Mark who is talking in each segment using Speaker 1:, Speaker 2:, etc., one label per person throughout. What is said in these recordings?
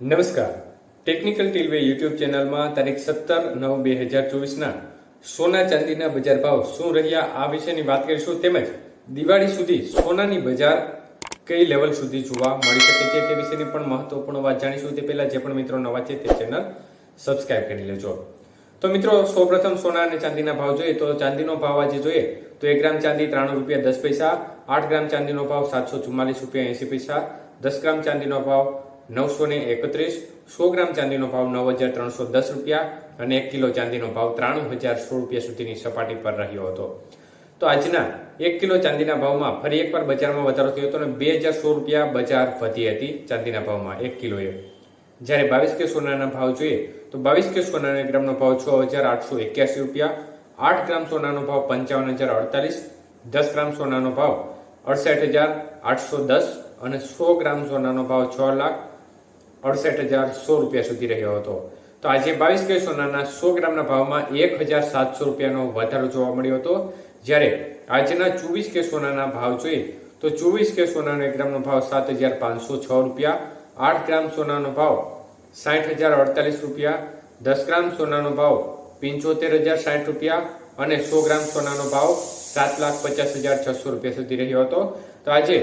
Speaker 1: નમસ્કાર, technical ટીલવે YouTube ચેનલમાં તારીખ 17/9/2024ના સોના ચાંદીના બજાર ભાવ શું રહ્યા આ વિશેની વાત કરીશું, તેમજ દિવાળી સુધી સોનાની બજાર કઈ લેવલ સુધી જોવા મળી શકે છે તે વિશેની પણ મહત્વપૂર્ણ વાત જાણીશું. તે પહેલા જે પણ મિત્રો નવા છે તે ચેનલ સબસ્ક્રાઇબ કરી લેજો. તો મિત્રો, સૌપ્રથમ સોના અને ચાંદીના ભાવ જોઈએ તો ચાંદીનો ભાવ આજે જોઈએ તો 1 ગ્રામ ચાંદી ₹93.10, 8 ગ્રામ ચાંદીનો ભાવ ₹744.80, 10 ગ્રામ ચાંદીનો ભાવ ₹931, 100 ગ્રામ ચાંદીનો ભાવ ₹9,310 અને 1 કિલો ચાંદીનો ભાવ ₹93,016 સુધીની સપાટી પર રહ્યો હતો. તો આજના 1 કિલો ચાંદીના ભાવમાં ફરી એકવાર બજારમાં વધારો થયો હતો અને ₹2,016 બજાર વધી હતી ચાંદીના ભાવમાં 1 કિલોએ. જ્યારે 22 કે સોનાના ભાવ જોઈએ તો 22 કે સોનાના ગ્રામનો ભાવ ₹6,881, 8 ગ્રામ સોનાનો ભાવ ₹55,048, 10 ગ્રામ સોનાનો ભાવ ₹68,810 અને 100 ગ્રામ સોનાનો ભાવ ₹6,68,100 સુધી રહ્યો હતો. તો આજે 22 કે સોનાના 100 ગ્રામના ભાવમાં ₹1,700નો વધારો જોવા મળ્યો હતો. જ્યારે આજના 24 કે સોનાના ભાવ જોઈએ તો 24 કે સોનાનો 1 ગ્રામનો ભાવ ₹7,506, 8 ગ્રામ સોનાનો ભાવ ₹60,048, 10 ગ્રામ સોનાનો ભાવ ₹75,060 અને 100 ગ્રામ સોનાનો ભાવ ₹7,50,600 સુધી રહ્યો હતો. તો આજે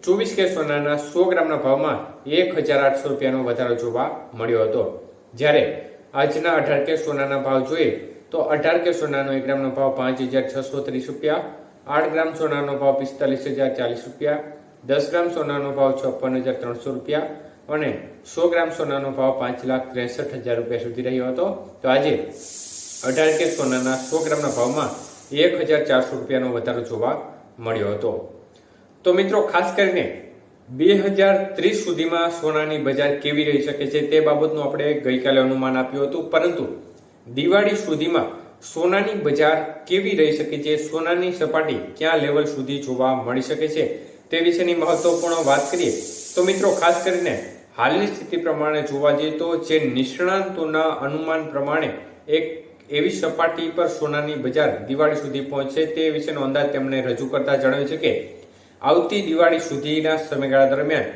Speaker 1: 24 કે સોનાના 100 ગ્રામના ભાવમાં ₹1,800નો વધારો જોવા મળ્યો હતો. જ્યારે આજના 18 કે સોનાના ભાવ જોઈએ તો 18 કે સોનાનો 1 ગ્રામનો ભાવ ₹5,630, 8 ગ્રામ સોનાનો ભાવ ₹45,040, 10 ગ્રામ સોનાનો ભાવ ₹56,300 અને 100 ગ્રામ સોનાનો ભાવ ₹5,63,000 સુધી રહ્યો હતો. તો આજે 18 કે સોનાના 100 ગ્રામના ભાવમાં ₹1,400નો વધારો જોવા મળ્યો હતો. તો મિત્રો, ખાસ કરીને 2030 સુધીમાં સોનાની બજાર કેવી રહી શકે છે તે બાબતનું આપણે ગઈકાલે અનુમાન આપ્યું હતું, પરંતુ દિવાળી સુધીમાં સોનાની બજાર કેવી રહી શકે છે, સોનાની સપાટી ક્યાં લેવલ સુધી જોવા મળી શકે છે તે વિશેની મહત્વપૂર્ણ વાત કરીએ તો મિત્રો, ખાસ કરીને હાલની સ્થિતિ પ્રમાણે જોવા જઈએ તો જે નિષ્ણાંતોના અનુમાન પ્રમાણે એક એવી સપાટી પર સોનાની બજાર દિવાળી સુધી પહોંચશે તે વિશેનો અંદાજ તેમણે રજૂ કરતા જણાવ્યું છે કે આવતી દિવાળી સુધીના સમયગાળા દરમિયાન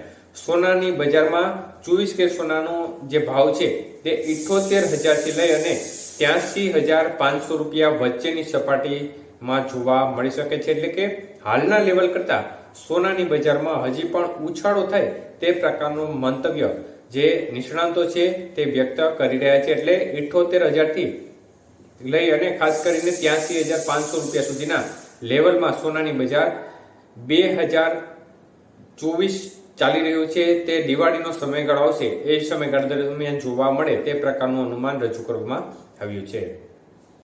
Speaker 1: સોનાની બજારમાં 24 કે સોનાનો જે ભાવ છે તે 78,000 થી લઈ અને ₹83,500 વચ્ચેની સપાટીમાં જોવા મળી શકે છે. એટલે કે હાલના લેવલ કરતા સોનાની બજારમાં હજી પણ ઉછાળો થાય તે પ્રકારનું મંતવ્ય જે નિષ્ણાંતો છે તે વ્યક્ત કરી રહ્યા છે. એટલે 78,000 થી લઈ અને ખાસ કરીને ₹83,500 સુધીના લેવલમાં સોનાની બજાર 2024 ચાલી રહ્યું છે તે દિવાળીનો સમયગાળો આવશે એ સમયગાળા દરમિયાન જોવા મળે તે પ્રકારનું અનુમાન રજૂ કરવામાં આવ્યું છે.